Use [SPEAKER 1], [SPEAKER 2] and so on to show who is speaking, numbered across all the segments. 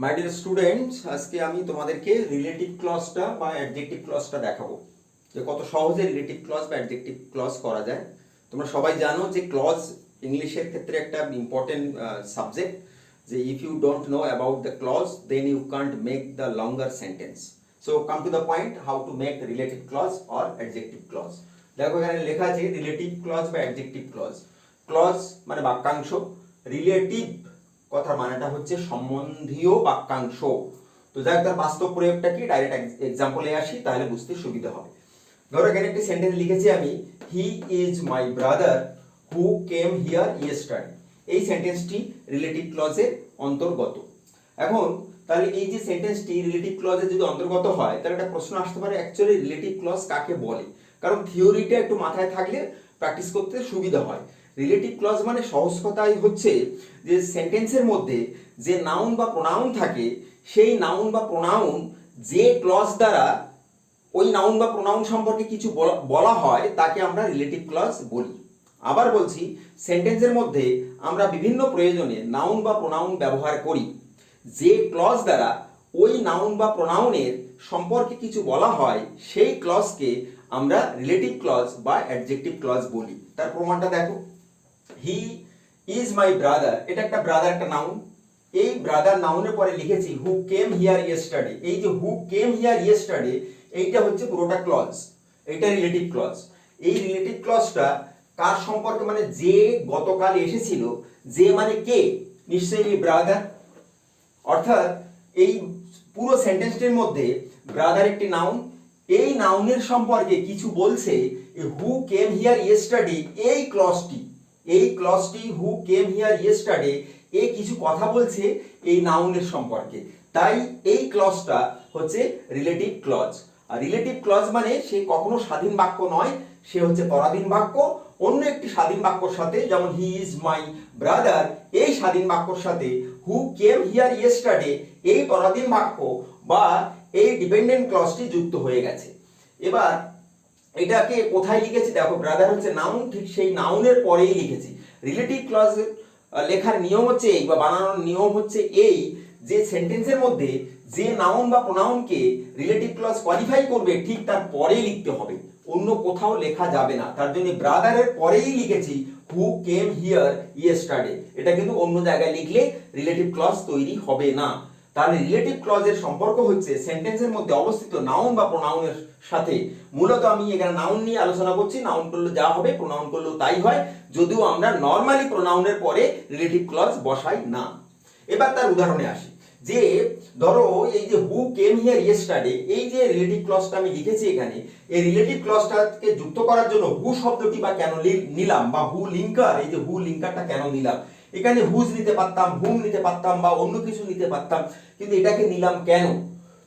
[SPEAKER 1] My dear students, আজকে আমি তোমাদেরকে রিলেটিভ ক্লজটা বা অ্যাডজেক্টিভ ক্লজটা দেখাবো যে কত সহজে রিলেটিভ ক্লজ বা অ্যাডজেক্টিভ ক্লজ করা যায়। তোমরা সবাই জানো যে ক্লজ ইংলিশের ক্ষেত্রে একটা ইম্পর্টেন্ট সাবজেক্ট, যে if you don't know about the clause then you can't make the longer sentence. So come to the point, how to make relative clause or adjective clause. দেখো এখানে লেখা আছে রিলেটিভ ক্লজ বা adjective clause. Clause মানে বাক্যাংশ, relative কথার মানেটা হচ্ছে সম্বন্ধীয় বাক্যাংশ। তো যাই হোক, তার বাস্তব প্রয়োগটা কি ডাইরেক্ট এক্সাম্পলে আসি, তাহলে বুঝতে সুবিধা হবে। ধরো এখানে একটি সেন্টেন্স লিখেছি আমি, he is my brother who came here yesterday. এই সেন্টেন্সটি রিলেটিভ ক্লজের অন্তর্গত। এখন তাহলে এই যে সেন্টেন্সটি রিলেটিভ ক্লজের যদি অন্তর্গত হয়, তাহলে একটা প্রশ্ন আসতে পারে অ্যাকচুয়ালি রিলেটিভ ক্লজ কাকে বলে। কারণ থিওরিটা একটু মাথায় থাকলে প্র্যাকটিস করতে সুবিধা হয়। রিলেটিভ ক্লজ মানে সহজ কথাই হচ্ছে যে সেন্টেন্সের মধ্যে যে নাউন বা প্রোনাউন থাকে, সেই নাউন বা প্রোনাউন যে ক্লজ দ্বারা ওই নাউন বা প্রোনাউন সম্পর্কে কিছু বলা হয় তাকে আমরা রিলেটিভ ক্লজ বলি। আবার বলছি, সেন্টেন্সের মধ্যে আমরা বিভিন্ন প্রয়োজনে নাউন বা প্রোনাউন ব্যবহার করি। যে ক্লজ দ্বারা ওই নাউন বা প্রোনাউনের সম্পর্কে কিছু বলা হয় সেই ক্লজকে আমরা রিলেটিভ ক্লজ বা অ্যাডজেক্টিভ ক্লজ বলি। তার প্রমাণটা দেখো, হি ইজ মাই ব্রাদার, এটা একটা ব্রাদার, একটা নাউন। এই ব্রাদার নাউনের পরে লিখেছি হু কেম হিয়ার ইয়েস্টারডে। এই যে হু কেম হিয়ার ইয়েস্টারডে, এইটা হচ্ছে পুরোটা ক্লজ, এইটা রিলেটিভ ক্লজ। এই রিলেটিভ ক্লজটা কার সম্পর্কে, মানে যে গতকাল এসেছিল, যে মানে কে, নিশ্চয়ই ব্রাদার। অর্থাৎ এই পুরো সেন্টেন্সটির মধ্যে ব্রাদার একটি নাউন, এই নাউনের সম্পর্কে কিছু বলছে হু কেম হিয়ার ইয়েস্টারডে। এই ক্লজটি হু কেম হিয়ার ইয়েস্টারডে এ কিছু কথা বলছে এই নাউনের সম্পর্কে, তাই এই ক্লজটা হচ্ছে রিলেটিভ ক্লজ। আর রিলেটিভ ক্লজ মানে সে কখনো স্বাধীন বাক্য নয়, সে হচ্ছে পরাধীন বাক্য। অন্য একটি স্বাধীন বাক্যর সাথে, যেমন হি ইজ মাই ব্রাদার, এই স্বাধীন বাক্যর সাথে হু কেম হিয়ার ইয়েস্টারডে এই পরাধীন বাক্য বা এই ডিপেন্ডেন্ট ক্লজটি যুক্ত হয়ে গেছে। এবার এটাকে কোথায় লিখেছি দেখো, ব্রাদার হচ্ছে নাউন, ঠিক সেই নাউনের পরেই লিখেছি। রিলেটিভ ক্লজ লেখার নিয়ম হচ্ছে এই, বা বানানোর নিয়ম হচ্ছে এই, যে সেন্টেন্সের মধ্যে যে নাউন বা প্রোনাউনকে রিলেটিভ ক্লজ কোয়ালিফাই করবে ঠিক তার পরেই লিখতে হবে, অন্য কোথাও লেখা যাবে না। তার জন্য ব্রাদারের পরেই লিখেছি হু কেম হিয়ার ইয়েস্টারডে। এটা কিন্তু অন্য জায়গায় লিখলে রিলেটিভ ক্লজ তৈরি হবে না। তাহলে রিলেটিভ ক্লজের সম্পর্ক হচ্ছে সেন্টেন্সের মধ্যে অবস্থিত নাউন বা প্রোনাউনের সাথে। মূলত আমি এখানে নাউন নিয়ে আলোচনা করছি, নাউন করলে যা হবে প্রোনাউন করলেও তাই হয়, যদিও আমরা নর্মালি প্রোনাউনের পরে রিলেটিভ ক্লজ বসাই না। এবার তার উদাহরণে আসি, যে ধরো এই যে হু কেম হিয়ার ইয়েস্টারডে, এই যে রিলেটিভ ক্লজটা আমি লিখেছি এখানে, এই রিলেটিভ ক্লজটাকে যুক্ত করার জন্য হু শব্দটি বা কেন নিলাম, বা হু লিঙ্কার, এই যে হু লিঙ্কারটা কেন নিলাম। এখানে হুজ নিতে পারতাম, হুম নিতে পারতাম, বা অন্য কিছু নিতে পারতাম, কিন্তু এটাকে নিলাম কেন?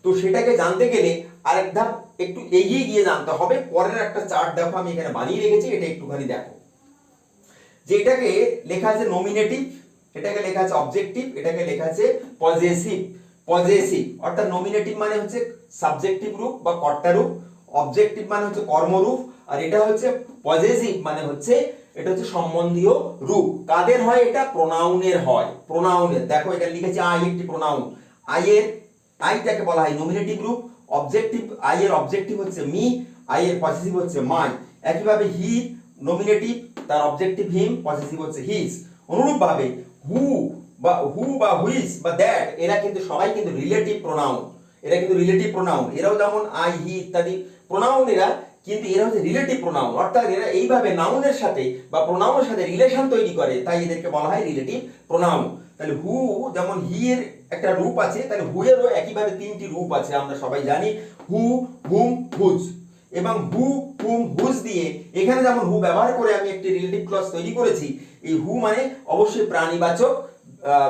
[SPEAKER 1] তো সেটাকে জানতে গেলে আরেক ধাপ একটু এগিয়ে গিয়ে জানতে হবে। পরের একটা চার্ট দেখো আমি এখানে বানিয়ে রেখেছি, এটা একটুখানি দেখো, যে এটাকে লেখা আছে নমিনেটিভ, এটাকে লেখা আছে অবজেক্টিভ, এটাকে লেখা আছে পজেসিভ। অর্থাৎ নমিনেটিভ মানে হচ্ছে সাবজেক্টিভ রূপ বা কর্তা রূপ, অবজেক্টিভ মানে হচ্ছে কর্মরূপ, আর এটা হচ্ছে পজেসিভ মানে হচ্ছে এটা হচ্ছে সম্বন্ধীয় রূপ। কাদের হয়? এটা প্রোনাউনের হয়। প্রোনাউনের দেখো এখানে লিখেছে আই, একটি প্রোনাউন। আইটাকে বলা হয় নমিনেটিভ রূপ। অবজেক্টিভ, আই এর অবজেক্টিভ হচ্ছে মি, আই এর পজেসিভ হচ্ছে মাই। একইভাবে হি নমিনেটিভ, তার অবজেক্টিভ হিম, পজেসিভ হচ্ছে হিজ। অনুরূপভাবে হু বা হুইজ বা দ্যাট, এরা কিন্তু সবাই কিন্তু রিলেটিভ প্রোনাউন। এরাও যেমন আই, হি ইত্যাদি প্রোনাউন এরা, কিন্তু এরা হচ্ছে রিলেটিভ প্রোনাউন। অর্থাৎ এরা এইভাবে নাউনের সাথে বা প্রোনাউনের সাথে রিলেশন তৈরি করে, তাই এদেরকে বলা হয় রিলেটিভ প্রোনাউন। তাহলে হু যেমন হি এর একটা রূপ আছে, তাহলে হু এরও একইভাবে তিনটি রূপ আছে, আমরা সবাই জানি, হু, হুম, হুজ। এবং হু, হুম, হুজ দিয়ে এখানে যেমন হু ব্যবহার করে আমি একটি রিলেটিভ ক্লজ তৈরি করেছি। এই হু মানে অবশ্যই প্রাণীবাচক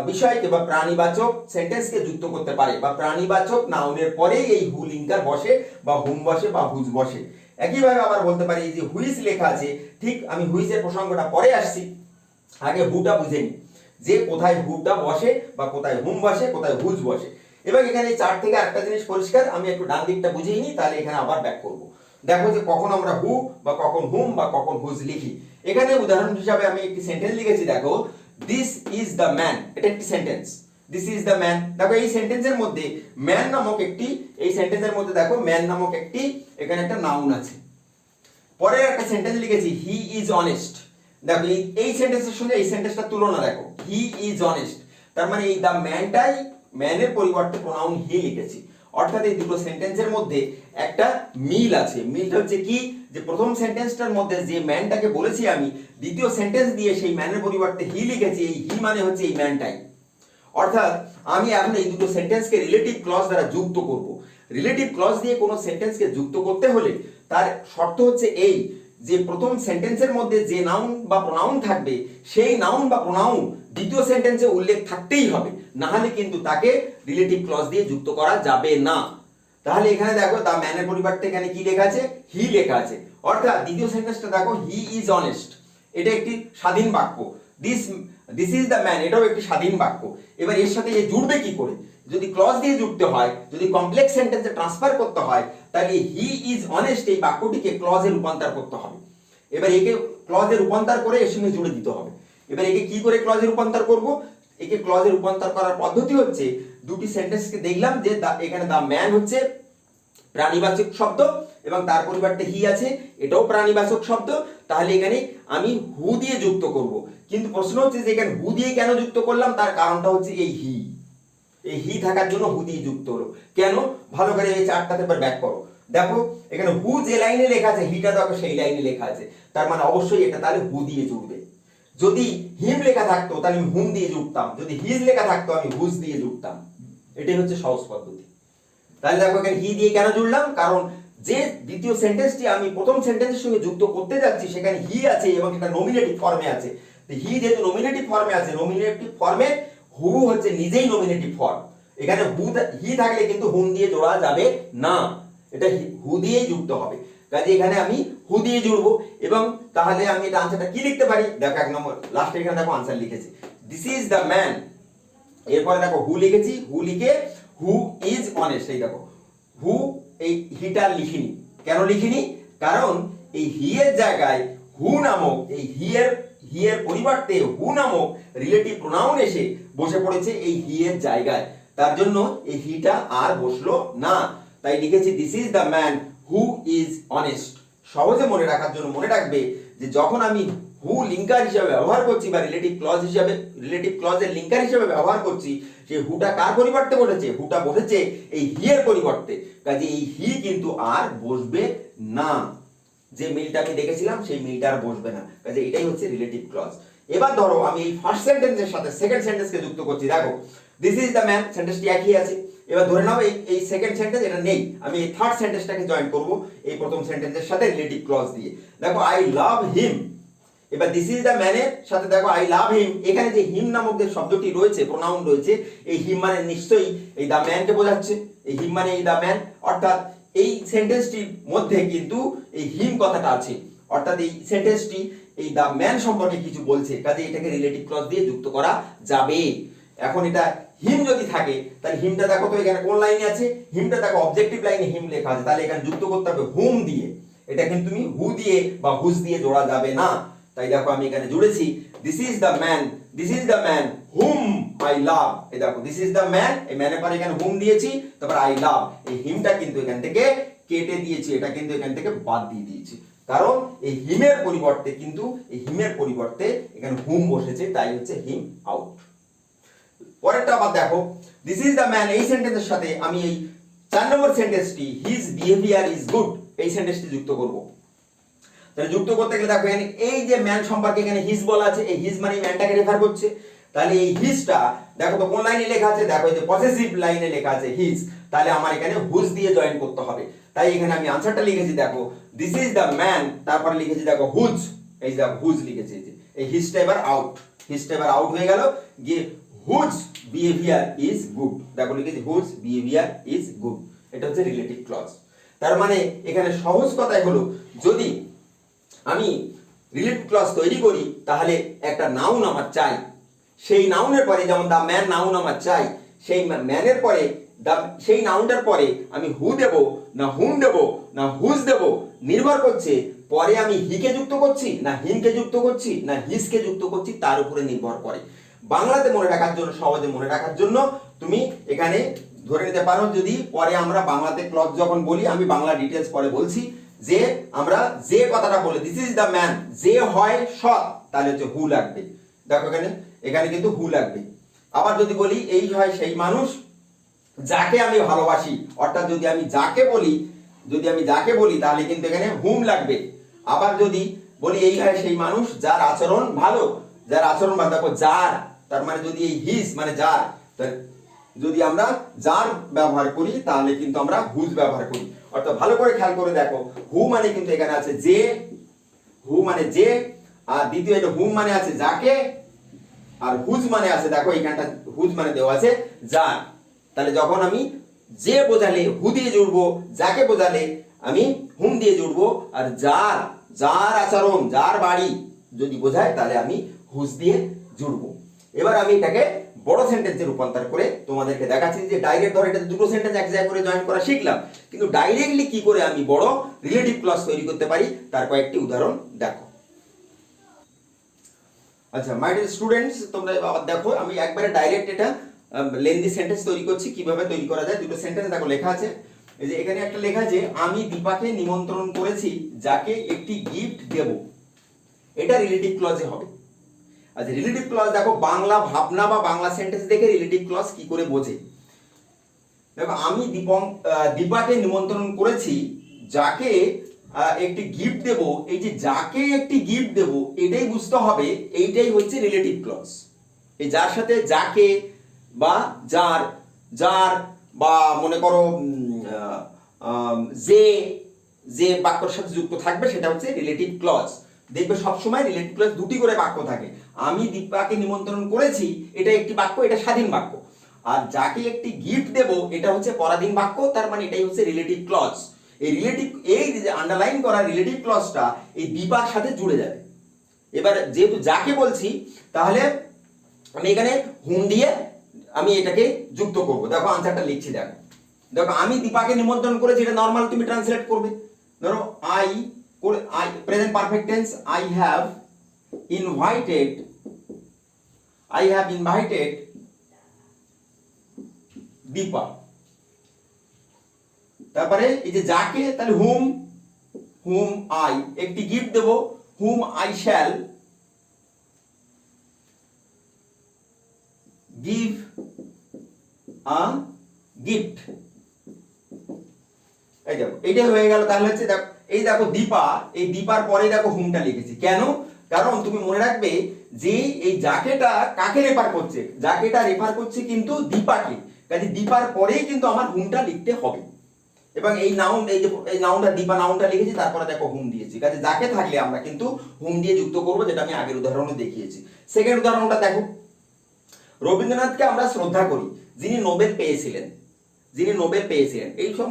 [SPEAKER 1] বিষয়কে বা প্রাণীবাচক সেন্টেন্সকে যুক্ত করতে পারে, বা প্রাণীবাচক নাউনের পরেই এই হু লিঙ্কার বসে, বা হুম বসে, বা হুজ বসে। একইভাবে আবার বলতে পারি যে হুইজ লেখা আছে, ঠিক আমি হুইজের প্রসঙ্গটা পরে আসছি, আগে হুটা বুঝে নি, যে কোথায় হুটা বসে, বা কোথায় হুম বসে, কোথায় হুজ বসে। এবার এখানে চার্ট থেকে আরেকটা জিনিস পরিষ্কার, আমি একটু ডান দিকটা বুঝিয়ে নিই, তাহলে এখানে আবার ব্যাক করব। দেখো যে কখন আমরা হু বা কখন হুম বা কখন হুজ লিখি। এখানে উদাহরণ হিসাবে আমি একটি সেন্টেন্স লিখেছি, দেখো দিস ইজ দ্য ম্যান, এটা একটি sentence. This is the man. দেখো এই সেন্টেন্সের মধ্যে ম্যান নামক একটি, এই সেন্টেন্সের মধ্যে দেখো ম্যান নামক একটি এখানে একটা নাউন আছে। পরে একটা সেন্টেন্স লিখেছি হি ইজ অনেস্ট। দেখো এই সেন্টেন্সের সঙ্গে এই সেন্টেন্সটার তুলনা দেখো, হি ইজ অনেস্ট, তার মানে এই দ্য ম্যানটাই, ম্যানের পরিবর্তে প্রোনাউন হি লিখেছি। অর্থাৎ এই দুটো সেন্টেন্সের মধ্যে একটা মিল আছে। মিলটা হচ্ছে কি, যে প্রথম সেন্টেন্সটার মধ্যে যে ম্যানটাকে বলেছি আমি, দ্বিতীয় সেন্টেন্স দিয়ে সেই ম্যানের পরিবর্তে হি লিখেছি। এই হি মানে হচ্ছে এই ম্যানটাই। অর্থাৎ আমি এখন এই দুটো সেন্টেন্সকে রিলেটিভ ক্লজ দ্বারা যুক্ত করব। রিলেটিভ ক্লজ দিয়ে কোনো সেন্টেন্সকে যুক্ত করতে হলে তার শর্ত হচ্ছে এই, যে প্রথম সেন্টেন্সের মধ্যে যে নাউন বা প্রোনাউন থাকবে সেই নাউন বা প্রোনাউন দ্বিতীয় সেন্টেন্সে উল্লেখ থাকতেই হবে, না হলে কিন্তু তাকে রিলেটিভ ক্লজ দিয়ে যুক্ত করা যাবে না। তাহলে এখানে দেখো দ্য ম্যানের পরিবর্তে এখানে কি লেখা আছে, হি লেখা আছে। অর্থাৎ দ্বিতীয় সেন্টেন্সটা দেখো হি ইজ অনেস্ট, এটা একটি স্বাধীন বাক্য। দিস ইজ দ্য ম্যান, এটাও একটি স্বাধীন বাক্য। এবার এর সাথে এ জুড়বে কি করে? যদি ক্লজ দিয়ে যুক্ত হয়, যদি কমপ্লেক্স সেন্টেন্সে ট্রান্সফার করতে হয়, তাহলে হি ইজ অনেস্ট এই বাক্যটিকে ক্লজে রূপান্তর করতে হবে। এবার একে ক্লজে রূপান্তর করে এর সঙ্গে জুড়ে দিতে হবে। এবার একে কি করে ক্লজে রূপান্তর করব? একে ক্লজে রূপান্তর করার পদ্ধতি হচ্ছে, দুটি সেন্টেন্সকে দেখলাম যে এখানে দ্য ম্যান হচ্ছে প্রাণীবাচক শব্দ এবং তার পরিবর্তে হি আছে, এটাও প্রাণীবাচক শব্দ। তাহলে এখানে আমি হু দিয়ে যুক্ত করব। কিন্তু প্রশ্ন হচ্ছে যে এখানে হু দিয়ে কেন যুক্ত করলাম? তার কারণটা হচ্ছে এই হি, এই হি থাকার জন্য হু দিয়ে যুক্ত হলো। কেন? ভালো করে এই চারটাতে ব্যাক করো। দেখো এখানে হু যে লাইনে লেখা আছে, হিটা দেখো সেই লাইনে লেখা আছে, তার মানে অবশ্যই এটা তাহলে হু দিয়ে জুড়বে। যদি হিম লেখা থাকতো তাহলে আমি হুম দিয়ে জুড়তাম, যদি হিজ লেখা থাকতো আমি হুজ দিয়ে জুড়তাম। এটাই হচ্ছে সহজ পদ্ধতি। তাহলে দেখো এখানে হি দিয়ে কেন জুড়লাম? কারণ যে দ্বিতীয় সেন্টেন্সটি আমি প্রথম সেন্টেন্সের সঙ্গে যুক্ত করতে যাচ্ছি সেখানে হি আছে এবং এটা নমিনেটিভ ফর্মে আছে। হি যেহেতু নমিনেটিভ ফর্মে আছে, নমিনেটিভ ফর্মে হু হচ্ছে নিজেই নমিনেটিভ ফর্ম। এখানে হি থাকলে কিন্তু হুম দিয়ে জোড়া যাবে না, এটা হু দিয়েই যুক্ত হবে। কাজে এখানে আমি হু দিয়ে জুড়বো। এবং তাহলে আমি এটা আনসারটা কি লিখতে পারি? দেখো এক নম্বর লাস্টে এখানে দেখো আনসার লিখেছি, দিস ইজ দ্য ম্যান। এরপরে দেখো হু লিখেছি, হু লিখে হু ইজ অনেস্ট। এই দেখো হু, এই হিটা লিখিনি। কেন লিখিনি? কারণ এই হি এর জায়গায় হু নামক, এই হি এর পরিবর্তে হু নামক রিলেটিভ প্রোনাউন এসে বসে পড়েছে এই হি এর জায়গায়, তার জন্য এই হিটা আর বসলো না। তাই লিখেছি this is the man who is honest. সহজে মনে রাখার জন্য মনে রাখবে যে যখন আমি হু লিঙ্কার হিসেবে ব্যবহার করছি বা রিলেটিভ ক্লজ হিসেবে, রিলেটিভ ক্লজের লিঙ্কার হিসেবে ব্যবহার করছি, সেই হুটা কার পরিবর্তে বসেছে? হুটা বসেছে এই হি এর পরিবর্তে। কাজে এই হি কিন্তু আর বসবে না। যে মিলটা আমি দেখেছিলাম সেই মিলটা আর বসবে না। কাজে এটাই হচ্ছে রিলেটিভ ক্লজ। এবার ধরো আমি এই ফার্স্ট সেন্টেন্সের সাথে সেকেন্ড সেন্টেন্সকে যুক্ত করছি। দেখো দিস ইজ দ্য ম্যান, সেন্টেন্সটি একই আছে। এবার ধরে নাও এই সেকেন্ড সেন্টেন্স এটা নেই, আমি এই থার্ড সেন্টেন্সটাকে জয়েন করব এই প্রথম সেন্টেন্সের সাথে রিলেটিভ ক্লজ দিয়ে। দেখো আই লাভ হিম। এবার দিস ইজ দ্য ম্যানের সাথে দেখো আই লাভ হিম, এখানে যে হিম নামক যে শব্দটি রয়েছে, প্রোনাউন রয়েছে, এই হিম মানে নিশ্চয়ই এই দ্য ম্যানকে বোঝাচ্ছে। এই হিম মানে এই দ্য ম্যান, অর্থাৎ এই সেন্টেন্সটির মধ্যে কিন্তু এই হিম কথাটা আছে, অর্থাৎ এই সেন্টেন্সটি এই দ্য ম্যান সম্পর্কে কিছু বলছে। কাজে এটাকে রিলেটিভ ক্লজ দিয়ে যুক্ত করা যাবে। এখন এটা হিম যদি থাকে তাহলে হিমটা দেখো তো এখানে কোন লাইনে আছে? হিমটা দেখো অবজেক্টিভ লাইনে হিম লেখা আছে, তাহলে এখানে যুক্ত করতে হবে হুম দিয়ে। এটা কিন্তু তুমি হু দিয়ে বা হুজ দিয়ে জোড়া যাবে না। তাই দেখো আমি এখানে জুড়েছি this is the man, this is the man hmm I love. এই দেখো দিস ইজ দ্য ম্যান, এই ম্যানের পরে এখানে হুম দিয়েছি, তারপর আই লাভ। এই হিমটা কিন্তু এখান থেকে কেটে দিয়েছি, এটা কিন্তু এখান থেকে বাদ দিয়ে দিয়েছি, কারণ এই হিমের পরিবর্তে কিন্তু এই হিমের পরিবর্তে এখানে হুম বসেছে, তাই হচ্ছে হিম আউট। পরেরটা আবার দেখো দিস ইজ দ্য ম্যান, এই সেন্টেন্সের সাথে আমি এই 4 নম্বর সেন্টেন্সটি হিজ বিহেভিয়ার ইজ গুড, এই সেন্টেন্সটি যুক্ত করব। তাহলে যুক্ত করতে গেলে দেখো এখানে এই যে ম্যান সম্পর্কে এখানে হিজ বলা আছে, এই হিজ মানে ম্যানটাকে রেফার করছে। তাহলে এই হিজটা দেখো তো কোন লাইনে লেখা আছে? দেখো এই যে পসেসিভ লাইনে লেখা আছে হিজ, তাহলে আমার এখানে হুজ দিয়ে জয়েন করতে হবে। তাই এখানে আমি আনসারটা লিখেছি, দেখো দিস ইজ দ্য ম্যান, তারপরে লিখেছি দেখো হুজ, এই যে হুজ লিখেছি, এই হিজটা এবার আউট, হিজটা এবার আউট হয়ে গেল, গিয়ে হুজ বিহেভিয়ার ইজ গুড। দেখো লিখেছি হুজ বিহেভিয়ার ইজ গুড, এটা হচ্ছে রিলেটিভ ক্লজ। তার মানে এখানে সহজ কথাই হলো, যদি আমি রিলেটিভ ক্লজ তৈরি করি তাহলে একটা নাউন আমার চাই, সেই নাউনের পরে যেমন দা ম্যান নাউন আমার চাই, সেই ম্যানের পরে সেই নাউনটার পরে আমি হু দেব না হুম দেব না হুজ দেব নির্ভর করছে পরে আমি হিকে যুক্ত করছি না হিমকে যুক্ত করছি না হিজকে যুক্ত করছি, তার উপরে নির্ভর করে। বাংলাতে মনে রাখার জন্য, সহজে মনে রাখার জন্য তুমি এখানে ধরে নিতে পারো, যদি পরে আমরা বাংলাতে ক্লজ যখন বলি, আমি বাংলা ডিটেলস পরে বলছি, যে আমরা যে কথাটা বলে দিস ইজ দ্য ম্যান, যে হয় সৎ, তাহলে হচ্ছে হু লাগবে। দেখো এখানে, এখানে কিন্তু হু লাগবে। আবার যদি বলি এই হয় সেই মানুষ যাকে আমি ভালোবাসি, অর্থাৎ যদি আমি যাকে বলি তাহলে কিন্তু এখানে হুম লাগবে। আবার যদি বলি এই হয় সেই মানুষ যার আচরণ ভালো, দেখো যার, তার মানে যদি এই হিজ মানে যার, যদি আমরা যার ব্যবহার করি তাহলে কিন্তু আমরা হুজ ব্যবহার করি। অর্থাৎ ভালো করে খেয়াল করে দেখো, হু মানে কিন্তু এখানে আছে যে, হু মানে যে, আর দ্বিতীয় এটা হুম মানে আছে যাকে, আর হুজ মানে আছে, দেখো এইখানটা হুজ মানে দেওয়া আছে যার। তাহলে যখন আমি যে বোঝালে হু দিয়ে জুড়বো, যাকে বোঝালে আমি হুম দিয়ে জুড়বো, আর যার আচরণ, যার বাড়ি যদি বোঝায় তাহলে আমি হুজ দিয়ে জুড়বো। এবার আমি এটাকে বড় সেন্টেন্সে রূপান্তর করে তোমাদেরকে দেখাচ্ছি, যে ডাইরেক্ট ধর এটা দুটো সেন্টেন্স এক জায়গায় করে জয়েন করা শিখলাম, কিন্তু ডাইরেক্টলি কি করে আমি বড় রিলেটিভ ক্লজ তৈরি করতে পারি তার কয়েকটি উদাহরণ দেখো। আচ্ছা মাই ডিয়ার স্টুডেন্টস, তোমরা আবার দেখো, আমি একবারে ডাইরেক্ট এটা লেন্দি সেন্টেন্স তৈরি করছি। কিভাবে তৈরি করা যায়, দুটো সেন্টেন্স দেখো লেখা আছে। এই যে এখানে একটা লেখা যে আমি দীপাকে নিমন্ত্রণ করেছি যাকে একটি গিফট দেব, এটা রিলেটিভ ক্লজে হবে। আচ্ছা রিলেটিভ ক্লজ দেখো, বাংলা ভাবনা বা বাংলা সেন্টেন্স দেখে রিলেটিভ ক্লজ কি করে বোঝে। দেখো আমি দীপাকে নিমন্ত্রণ করেছি যাকে একটি গিফট দেব, এই যে যাকে একটি গিফট দেব এটাই বুঝতে হবে, এইটাই হচ্ছে রিলেটিভ ক্লজ। এই যার সাথে যাকে বা যার বা মনে করো যে বাক্যের সাথে যুক্ত থাকবে সেটা হচ্ছে রিলেটিভ ক্লজ। দেখবে সবসময় রিলেটিভ ক্লজ দুটি করে বাক্য থাকে। আমি দীপাকে নিমন্ত্রণ করেছি এটা একটি বাক্য, এটা স্বাধীন বাক্য, আর যাকে একটি গিফট দেব এটা হচ্ছে পরাধীন বাক্য, তার মানে এটাই হচ্ছে রিলেটিভ ক্লজ। এই যে আন্ডারলাইন করা রিলেটিভ ক্লজটা এই দীপার সাথে জুড়ে যাবে। এবার যেহেতু যাকে বলছি তাহলে আমি এখানে হুম দিয়ে আমি এটাকে যুক্ত করব। দেখো আনসারটা লিখছি, দেখো আমি দীপাকে নিমন্ত্রণ করেছি, এটা নরমাল তুমি ট্রান্সলেট করবে। ধরো I present perfect tense, I have invited Dipa. তারপরে এই যে যাকে, তাহলে হুম আই, একটি গিফট দেব, hmm I shall give a gift. এই দেখো এইটাই হয়ে গেল। তাহলে হচ্ছে দেখো, এই দেখো দীপা, এই দীপার পরে দেখো হুমটা লিখেছি কেন, কারণ তুমি মনে রাখবে যে এই যাকেটা কাকে রেফার করছে, যাকেটা রেফার করছে কিন্তু দীপাকে, কাজে দীপার পরেই কিন্তু আমার হুমটা লিখতে হবে। এবং এই নাউন, এই যে এই নাউনটা দীপা নাউনটা লিখেছি, তারপরে দেখো হুম দিয়েছি, কাজে যাকে থাকলে আমরা কিন্তু হুম দিয়ে যুক্ত করব, যেটা আমি আগের উদাহরণে দেখিয়েছি। সেকেন্ড উদাহরণটা দেখো, রবীন্দ্রনাথকে আমরা শ্রদ্ধা করি, যিনি নোবেল পেয়েছিলেন। এইসব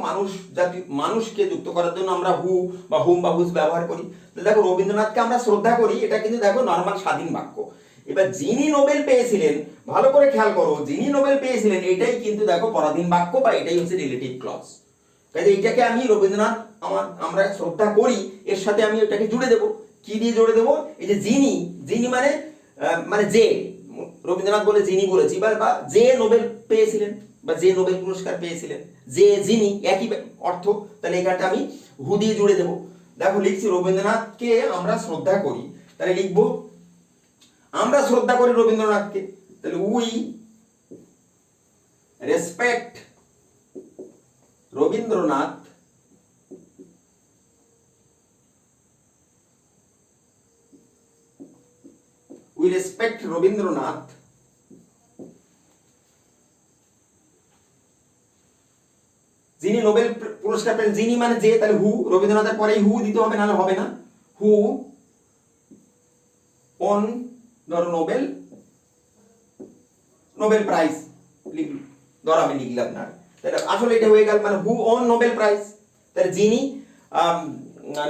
[SPEAKER 1] মানুষকে যুক্ত করার জন্য আমরা হু বা হুম বা হুজ ব্যবহার করি। দেখো রবীন্দ্রনাথকে আমরা শ্রদ্ধা করি, এটা কিন্তু দেখো নরমাল স্বাধীন বাক্য। এবার যিনি নোবেল পেয়েছিলেন, ভালো করে খেয়াল করো, যিনি নোবেল পেয়েছিলেন এটাই কিন্তু দেখো পরাধীন বাক্য, বা এটাই হচ্ছে রিলেটিভ ক্লজ। কাজে এইটাকে আমি রবীন্দ্রনাথ আমরা শ্রদ্ধা করি, এর সাথে আমি এটাকে জুড়ে দেব। কি দিয়ে জুড়ে দেব, এই যে যিনি মানে যে, রবীন্দ্রনাথ বলে যিনি বলেছি, বা যে নোবেল পেয়েছিলেন বা যে নোবেল পুরস্কার পেয়েছিলেন, যিনি একই অর্থ, তাহলে এখানটা আমি হু দিয়ে জুড়ে দেব। দেখো লিখছি রবীন্দ্রনাথকে আমরা শ্রদ্ধা করি, তাহলে লিখবো আমরা শ্রদ্ধা করি রবীন্দ্রনাথকে, তাহলে উই রেসপেক্ট রবীন্দ্রনাথ যিনি নোবেল পুরস্কার পেলেন, যিনি মানে যে, তাহলে হু, রবীন্দ্রনাথের পরেই হু দিতে হবে, নাহলে হবে না। হু অন ধরো নোবেল প্রাইজ ধরো আমি লিখলাম না, তাহলে আসলে এটা হয়ে গেল মানে হু অন নোবেল প্রাইজ, তাহলে যিনি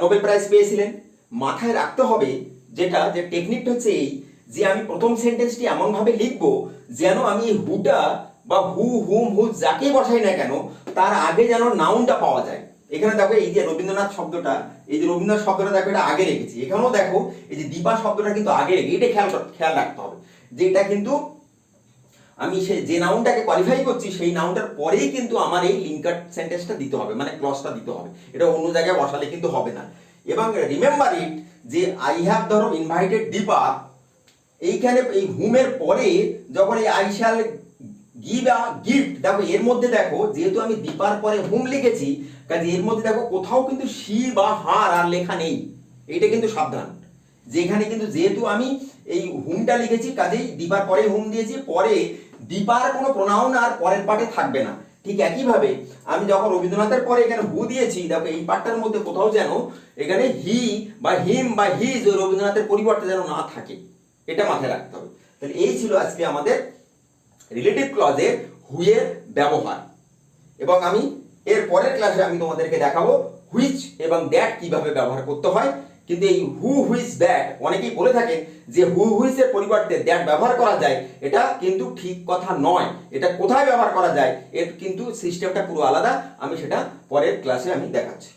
[SPEAKER 1] নোবেল প্রাইজ পেয়েছিলেন। মাথায় রাখতে হবে যে টেকনিকটা হচ্ছে এই, যে আমি প্রথম সেন্টেন্সটি এমন ভাবে লিখবো যেন আমি হুটা বা হু হুম হু যাকে বসাই না কেন তার আগে যেন নাউনটা পাওয়া যায়। এখানে দেখো এই যে রবীন্দ্রনাথ শব্দটা, দেখো এটা আগে রেখেছি। এখানেও দেখো এই যে দীপা শব্দটা কিন্তু আগে রেখে, এটা খেয়াল রাখতে হবে। যে এটা কিন্তু আমি যে নাউনটাকে কোয়ালিফাই করছি সেই নাউনটার পরেই কিন্তু আমার এই লিঙ্কার সেন্টেন্সটা দিতে হবে, মানে ক্লজটা দিতে হবে। এটা অন্য জায়গায় বসালে কিন্তু হবে না। এবং রিমেম্বার ইট যে আই হ্যাভ ধরো ইনভাইটেড দীপা, এইখানে এই হুমের পরে যখন এই I shall give a gift, দেখো এর মধ্যে দেখো যেহেতু আমি দীপার পরে হুম লিখেছি, কাজে এর মধ্যে দেখো কোথাও কিন্তু শি বা হার আর লেখা নেই। এইটা কিন্তু সাবধান, যেখানে কিন্তু যেহেতু আমি এই হুমটা লিখেছি কাজেই দীপার পরে হুম দিয়েছি, পরে দীপার কোনো প্রোনাউন আর পরের পার্টে থাকবে না। ঠিক একইভাবে আমি যখন রবীন্দ্রনাথের পরে এখানে হু দিয়েছি, দেখো এই পার্টটার মধ্যে কোথাও যেন এখানে হি বা হিম বা হিজ রবীন্দ্রনাথের পরিবর্তে যেন না থাকে, এটা মাথায় রাখতে হবে। তাহলে এই ছিল আজকে আমাদের রিলেটিভ ক্লজে হুয়ের ব্যবহার। এবং আমি এর পরের ক্লাসে আমি তোমাদেরকে দেখাবো হুইচ এবং দ্যাট কিভাবে ব্যবহার করতে হয়। কিন্তু এই হু হুইচ দ্যাট অনেকেই বলে থাকেন যে হু হুইচের পরিবর্তে দ্যাট ব্যবহার করা যায়, এটা কিন্তু ঠিক কথা নয়। এটা কোথায় ব্যবহার করা যায় এর কিন্তু সিস্টেমটা পুরো আলাদা, আমি সেটা পরের ক্লাসে আমি দেখাচ্ছি।